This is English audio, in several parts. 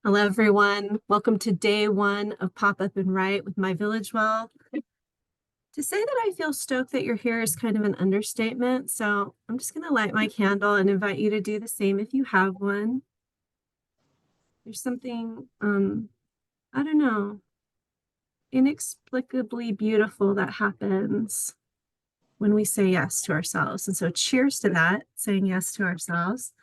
Hello, everyone. Welcome to day one of Pop Up and Write with My Village Well. To say that I feel stoked that you're here is kind of an understatement, so I'm just going to light my candle and invite you to do the same if you have one. There's something, I don't know, inexplicably beautiful that happens when we say yes to ourselves. And so cheers to that, saying yes to ourselves.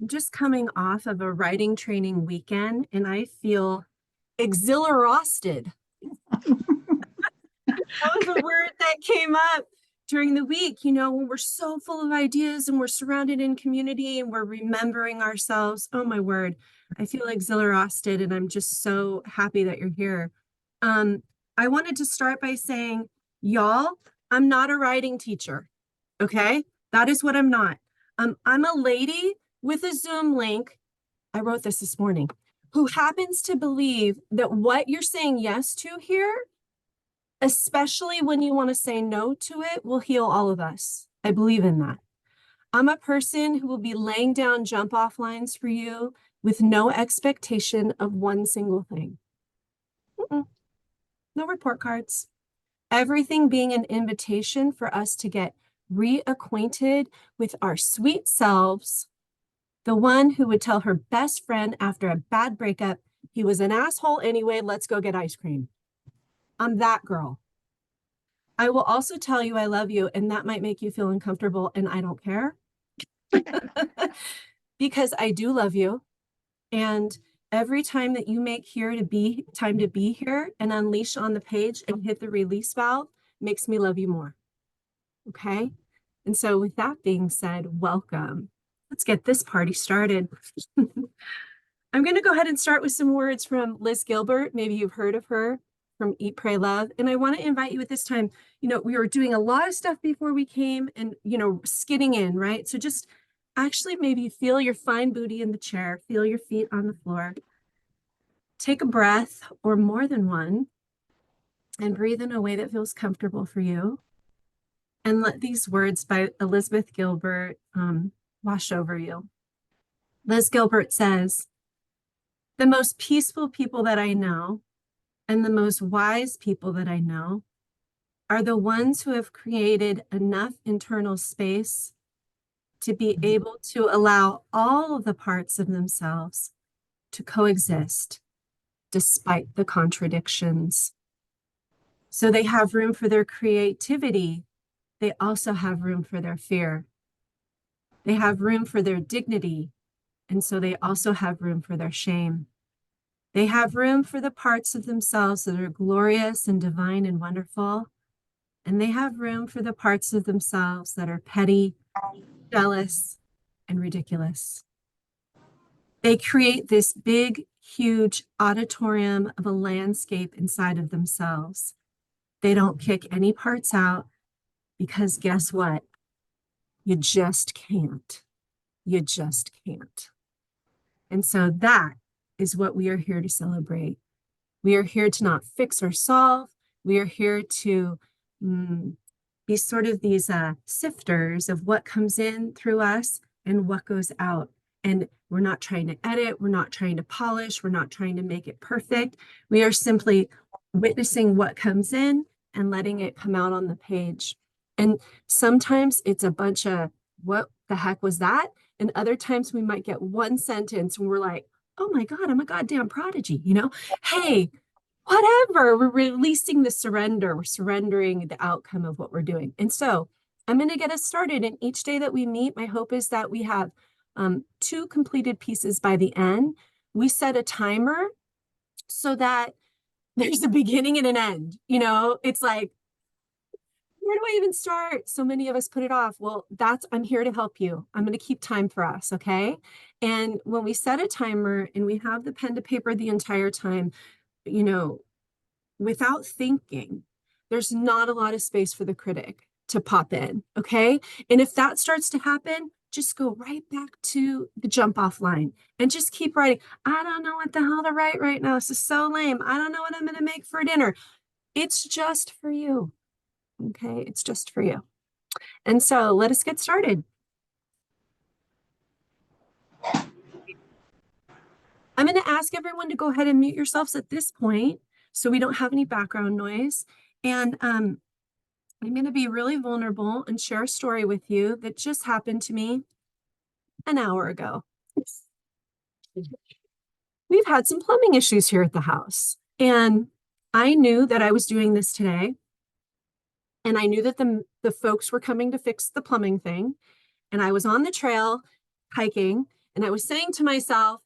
I'm just coming off of a writing training weekend and I feel exhilarated. That was a word that came up during the week, when we're so full of ideas and we're surrounded in community and we're remembering ourselves. Oh my word, I feel exhilarated and I'm just so happy that you're here. I wanted to start by saying, y'all, I'm not a writing teacher, okay? That is what I'm not. I'm a lady with a Zoom link. I wrote this morning, who happens to believe that what you're saying yes to here, especially when you want to say no to it, will heal all of us. I believe in that. I'm a person who will be laying down jump off lines for you with no expectation of one single thing. No report cards. Everything being an invitation for us to get reacquainted with our sweet selves, the one who would tell her best friend after a bad breakup, he was an asshole anyway, let's go get ice cream. I'm that girl. I will also tell you I love you, and that might make you feel uncomfortable, and I don't care because I do love you. And every time that you make time to be here and unleash on the page and hit the release valve makes me love you more. Okay. And so with that being said, welcome. Let's get this party started. I'm going to go ahead and start with some words from Liz Gilbert. Maybe you've heard of her from Eat, Pray, Love. And I want to invite you at this time, we were doing a lot of stuff before we came and, skidding in, right? So just actually maybe feel your fine booty in the chair, feel your feet on the floor. Take a breath or more than one and breathe in a way that feels comfortable for you. And let these words by Elizabeth Gilbert wash over you. Liz Gilbert says, "The most peaceful people that I know and the most wise people that I know are the ones who have created enough internal space to be able to allow all of the parts of themselves to coexist despite the contradictions. So they have room for their creativity. They also have room for their fear. They have room for their dignity. And so they also have room for their shame. They have room for the parts of themselves that are glorious and divine and wonderful. And they have room for the parts of themselves that are petty, jealous, and ridiculous. They create this big, huge auditorium of a landscape inside of themselves. They don't kick any parts out because guess what? You just can't. You just can't. And so that is what we are here to celebrate. We are here to not fix or solve. We are here to be sort of these sifters of what comes in through us and what goes out. And we're not trying to edit. We're not trying to polish. We're not trying to make it perfect. We are simply witnessing what comes in and letting it come out on the page. And sometimes it's a bunch of, what the heck was that? And other times we might get one sentence and we're like, oh my God, I'm a goddamn prodigy, Hey, whatever, we're releasing the surrender. We're surrendering the outcome of what we're doing. And so I'm going to get us started. And each day that we meet, my hope is that we have 2 completed pieces by the end. We set a timer so that there's a beginning and an end. It's like, where do I even start? So many of us put it off. Well, I'm here to help you. I'm going to keep time for us. Okay. And when we set a timer and we have the pen to paper the entire time, without thinking, there's not a lot of space for the critic to pop in. Okay. And if that starts to happen, just go right back to the jump off line and just keep writing. I don't know what the hell to write right now. This is so lame. I don't know what I'm going to make for dinner. It's just for you. Okay. It's just for you. And so let us get started. I'm going to ask everyone to go ahead and mute yourselves at this point so we don't have any background noise. And I'm going to be really vulnerable and share a story with you that just happened to me an hour ago. We've had some plumbing issues here at the house, and I knew that I was doing this today, and I knew that the folks were coming to fix the plumbing thing, and I was on the trail hiking, and I was saying to myself,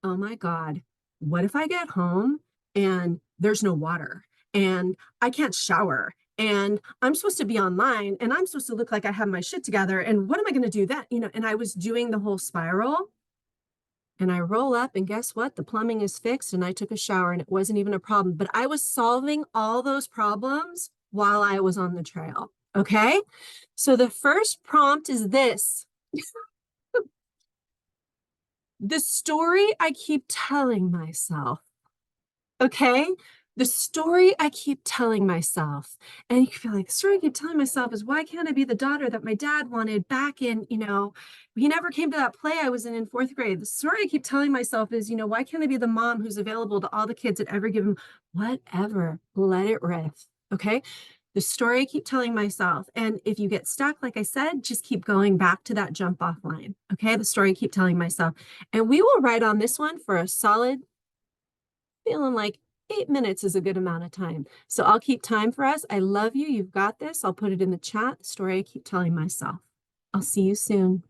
oh my God, what if I get home and there's no water and I can't shower and I'm supposed to be online and I'm supposed to look like I have my shit together, and what am I going to do then? And I was doing the whole spiral, and I roll up and guess what? The plumbing is fixed and I took a shower and it wasn't even a problem, but I was solving all those problems while I was on the trail. Okay. So the first prompt is this: the story I keep telling myself. Okay. The story I keep telling myself. And you feel like the story I keep telling myself is, why can't I be the daughter that my dad wanted back in, he never came to that play I was in fourth grade. The story I keep telling myself is, why can't I be the mom who's available to all the kids at every given, whatever, let it riff. Okay. The story I keep telling myself. And if you get stuck, like I said, just keep going back to that jump off line. Okay. The story I keep telling myself. And we will write on this one for a solid, feeling like 8 minutes is a good amount of time. So I'll keep time for us. I love you. You've got this. I'll put it in the chat. The story I keep telling myself. I'll see you soon.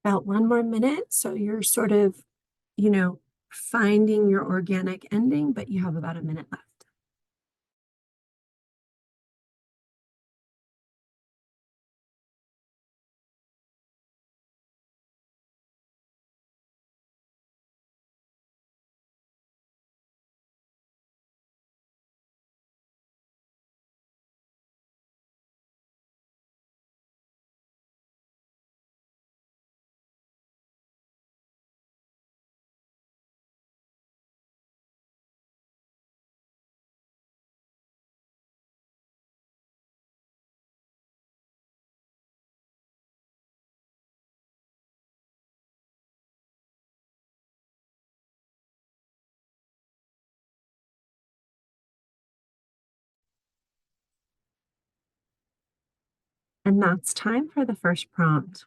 About 1 more minute. So you're sort of, you know, finding your organic ending, but you have about a minute left. And that's time for the first prompt.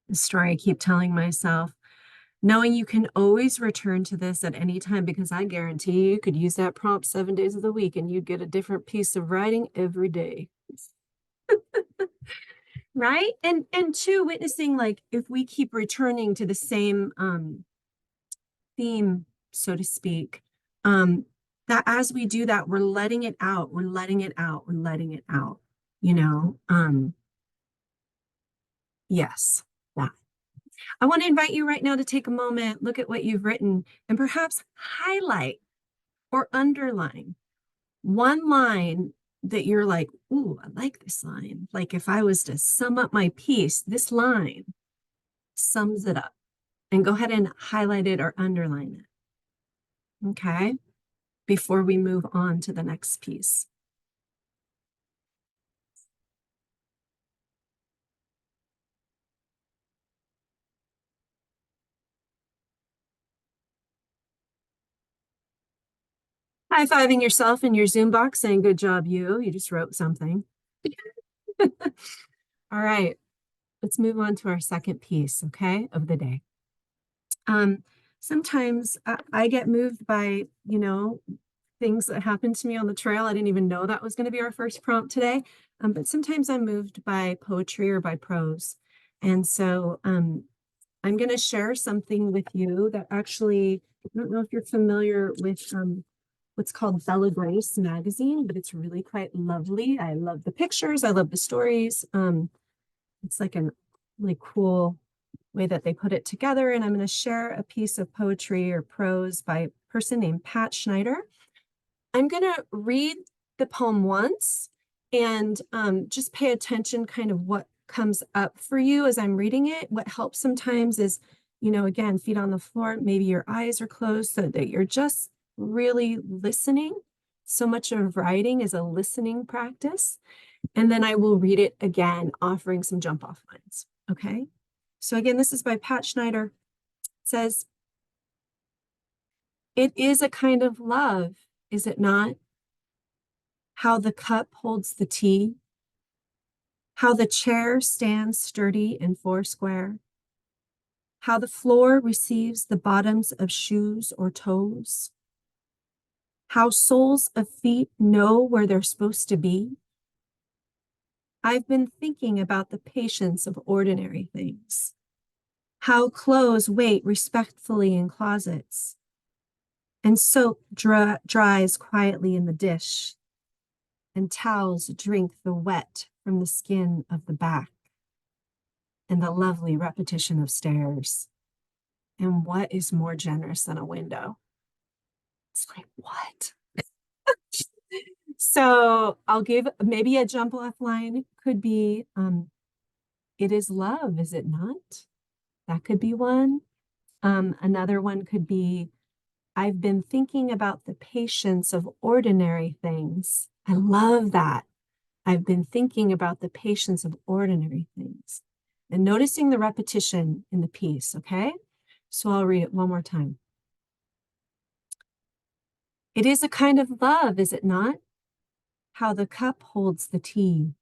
The story I keep telling myself, knowing you can always return to this at any time, because I guarantee you could use that prompt 7 days of the week and you'd get a different piece of writing every day. Right? And two, witnessing, like, if we keep returning to the same theme, so to speak, that as we do that, we're letting it out, we're letting it out, we're letting it out, you know? Yes, that. I want to invite you right now to take a moment, look at what you've written, and perhaps highlight or underline one line that you're like, ooh, I like this line. Like, if I was to sum up my piece, this line sums it up. And go ahead and highlight it or underline it. Okay. Before we move on to the next piece. High-fiving yourself in your Zoom box saying, good job, you. You just wrote something. All right. Let's move on to our second piece, okay, of the day. Sometimes I get moved by, things that happen to me on the trail. I didn't even know that was going to be our first prompt today. But sometimes I'm moved by poetry or by prose. And so I'm going to share something with you that actually, I don't know if you're familiar with what's called Bella Grace magazine, but it's really quite lovely. I love the pictures. I love the stories. It's like a really cool way that they put it together. And I'm going to share a piece of poetry or prose by a person named Pat Schneider. I'm going to read the poem once and just pay attention kind of what comes up for you as I'm reading it. What helps sometimes is, again, feet on the floor, maybe your eyes are closed so that you're just really listening. So much of writing is a listening practice. And then I will read it again, offering some jump off lines. Okay. So again, this is by Pat Schneider. It says, "It is a kind of love, is it not? How the cup holds the tea, how the chair stands sturdy and foursquare, how the floor receives the bottoms of shoes or toes, how soles of feet know where they're supposed to be. I've been thinking about the patience of ordinary things, how clothes wait respectfully in closets, and soap dries quietly in the dish, and towels drink the wet from the skin of the back, and the lovely repetition of stairs. And what is more generous than a window?" It's like, what? So I'll give maybe a jump off line could be, it is love, is it not? That could be one. Another one could be, I've been thinking about the patience of ordinary things. I love that. I've been thinking about the patience of ordinary things and noticing the repetition in the piece, okay? So I'll read it one more time. It is a kind of love, is it not? How the cup holds the tea,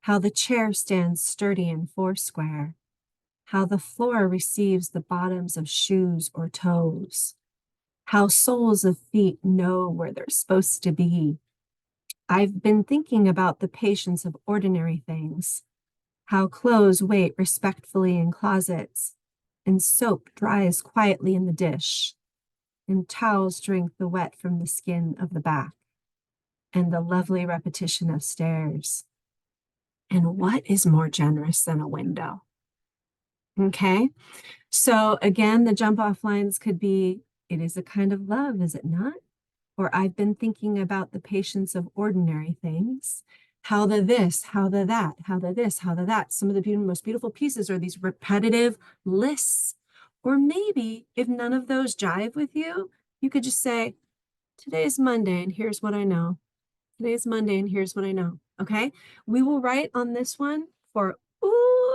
how the chair stands sturdy and foursquare, how the floor receives the bottoms of shoes or toes, how soles of feet know where they're supposed to be. I've been thinking about the patience of ordinary things, how clothes wait respectfully in closets, and soap dries quietly in the dish, and towels drink the wet from the skin of the back, and the lovely repetition of stairs. And what is more generous than a window? Okay, so again, the jump off lines could be, it is a kind of love, is it not? Or I've been thinking about the patience of ordinary things. How the this, how the that, how the this, how the that. Some of the most beautiful pieces are these repetitive lists. Or maybe if none of those jive with you, you could just say, today's Monday and here's what I know. Today's Monday and here's what I know. Okay. We will write on this one for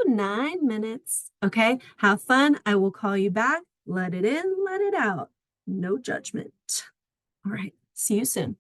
9 minutes. Okay. Have fun. I will call you back. Let it in, let it out. No judgment. All right. See you soon.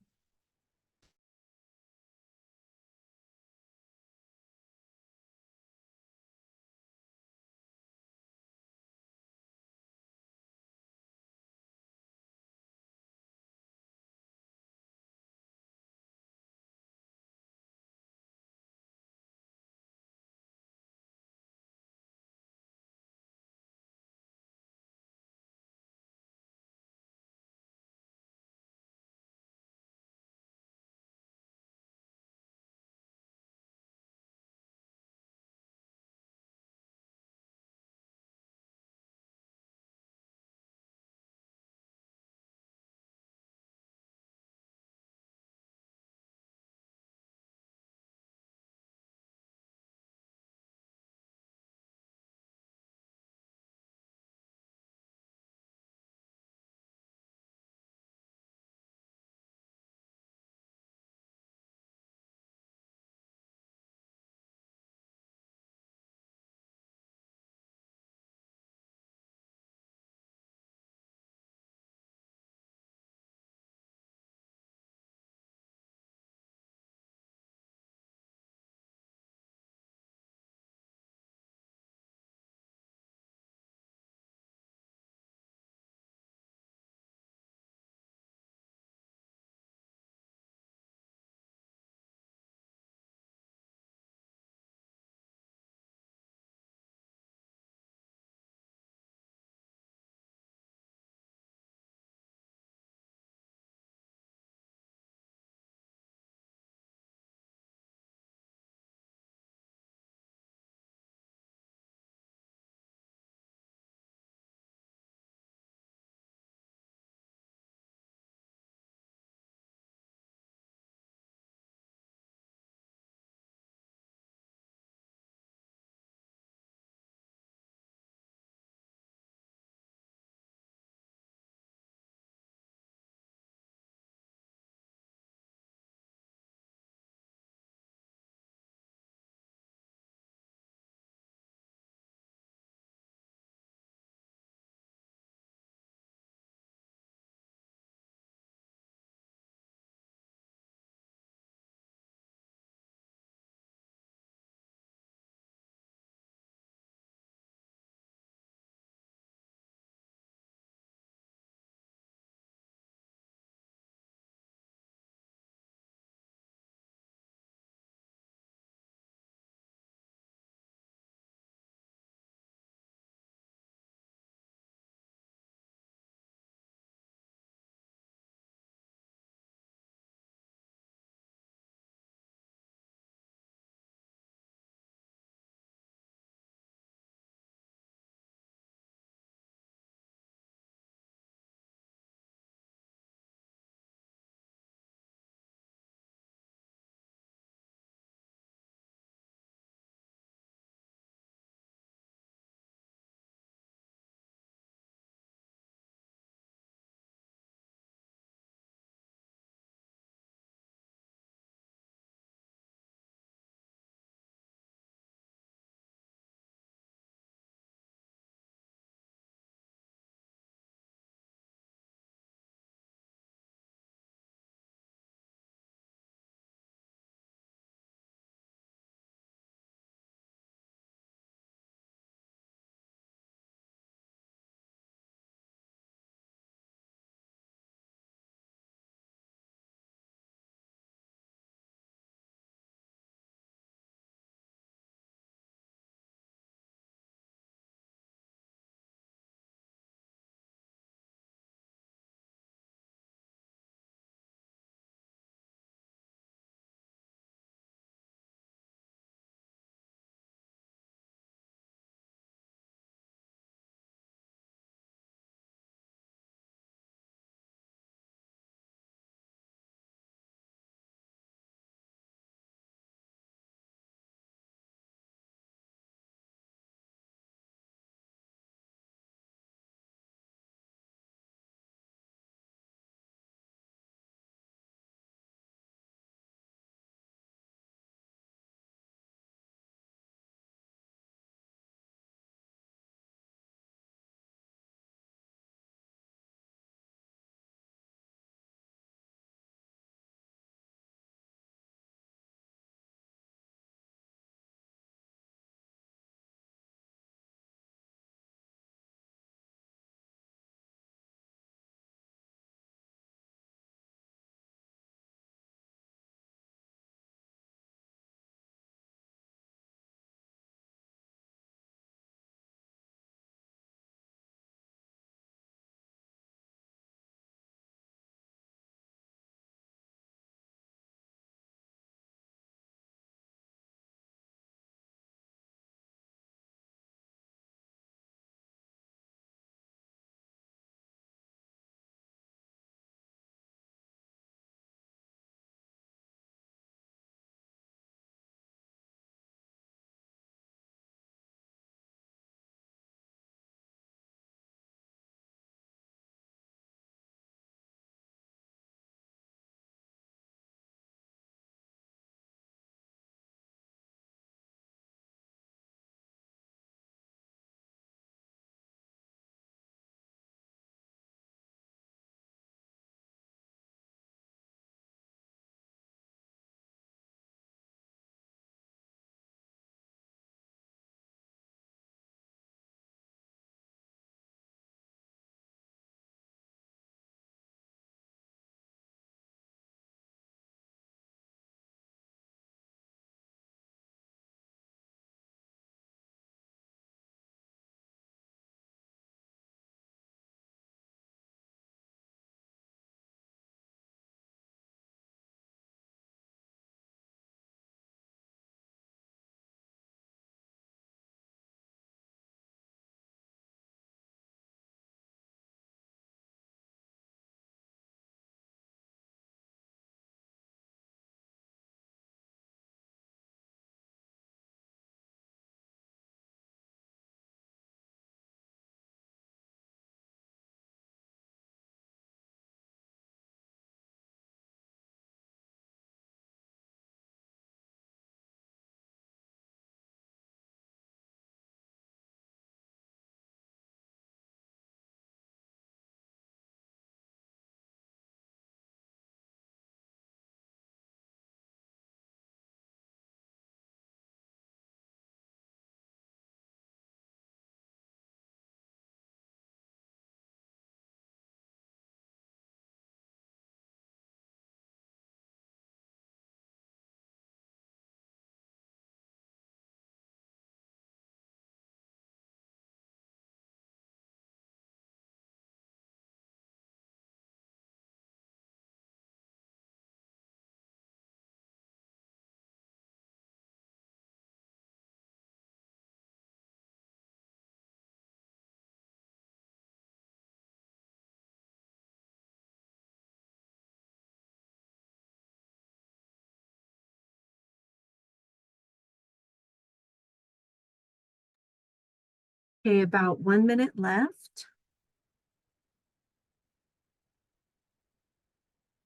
Okay, about 1 minute left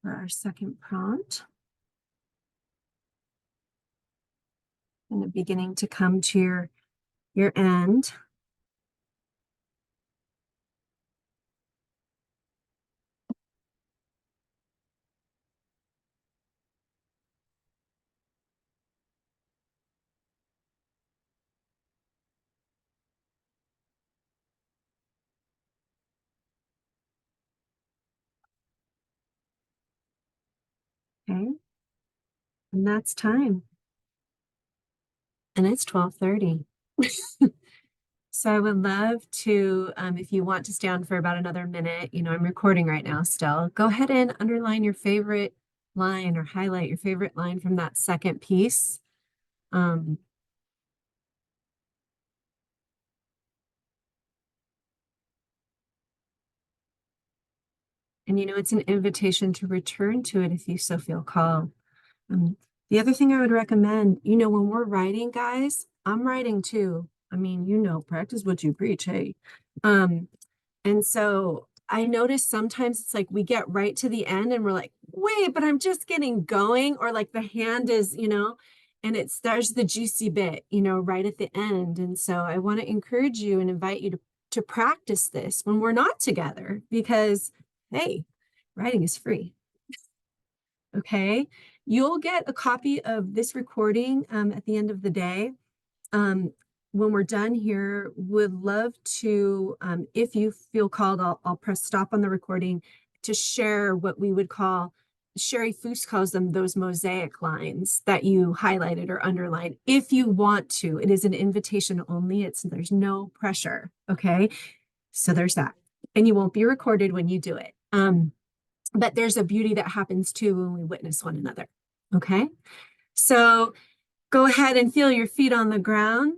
for our second prompt. And beginning to come to your end. Okay, and that's time. And it's 12:30. So I would love to, if you want to stay on for about another minute, I'm recording right now still, go ahead and underline your favorite line or highlight your favorite line from that second piece. And it's an invitation to return to it if you so feel called. The other thing I would recommend, when we're writing, guys, I'm writing too. Practice what you preach, hey. And so I notice sometimes it's like we get right to the end and we're like, wait, but I'm just getting going, or like the hand is, and there's the juicy bit, right at the end. And so I want to encourage you and invite you to practice this when we're not together, because hey, writing is free. Okay, you'll get a copy of this recording at the end of the day. When we're done here, would love to, if you feel called, I'll press stop on the recording to share what we would call, Sherry Foose calls them those mosaic lines that you highlighted or underlined. If you want to, it is an invitation only. There's no pressure. Okay, so there's that, and you won't be recorded when you do it. But there's a beauty that happens too when we witness one another. Okay, so go ahead and feel your feet on the ground.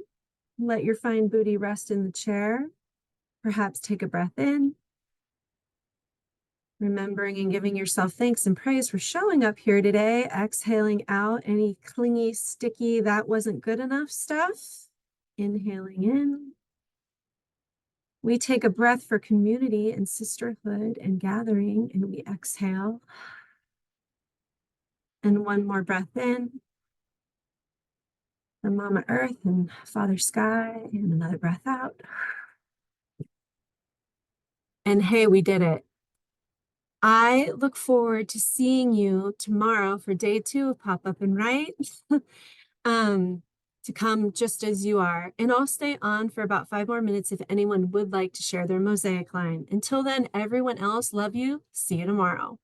Let your fine booty rest in the chair. Perhaps take a breath in, remembering and giving yourself thanks and praise for showing up here today. Exhaling out any clingy, sticky, that wasn't good enough stuff. Inhaling in. We take a breath for community and sisterhood and gathering, and we exhale. And one more breath in. For Mama Earth and Father Sky, and another breath out. And hey, we did it. I look forward to seeing you tomorrow for day 2 of Pop Up and Write. To come just as you are. And I'll stay on for about 5 more minutes if anyone would like to share their mosaic line. Until then, everyone else, love you. See you tomorrow.